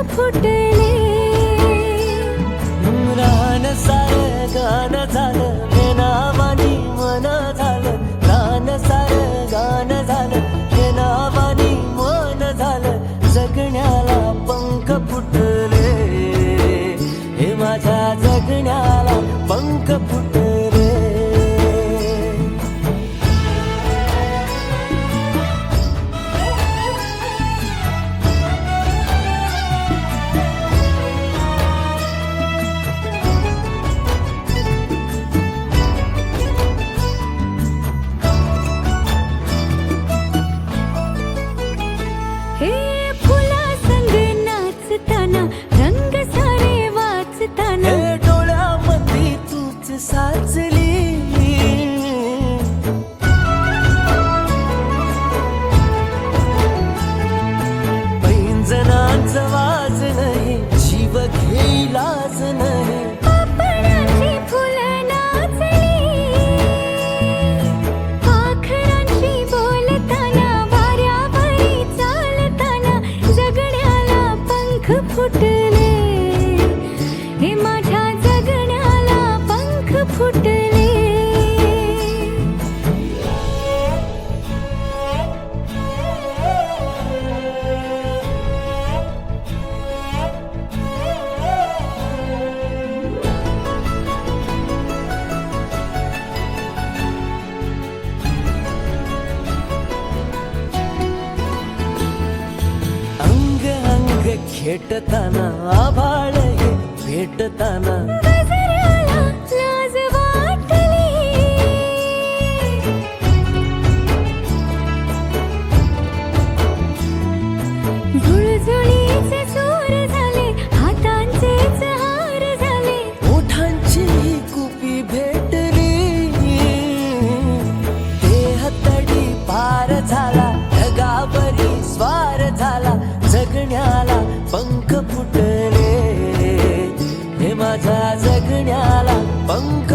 फुटले. रान सार गान झालं हे नावानी मन झालं. रान सार गान झालं हे नावानी मन झालं. जगण्याला पंख फुटले, हे माझ्या जगण्याला पंख फुटले. हे फुला संग नाचताना रंग सारे वाचताना. हे डोळ्यामध्ये तूच साचली. पैंजणांचं वाज नाही, जीव घेई लाज नाही. पापणाची फुलं नाचली, पाखरांशी बोलताना वाऱ्यावरी चालताना. जगण्याला पंख फुटले, हे माझ्या जगण्याला पंख फुटले. अंग अंग खेटताना आभाळ हे भेटताना. गजराला लाज वाटली, झुळझुळीचे सूर झाले, हातांचेच हार झाले. ओठांची कुपी भेटली, देह तडी पार झाला. ढगावरी स्वार झाला, जगण्याला पंख फुटले, हे माझ्या जगण्याला पंख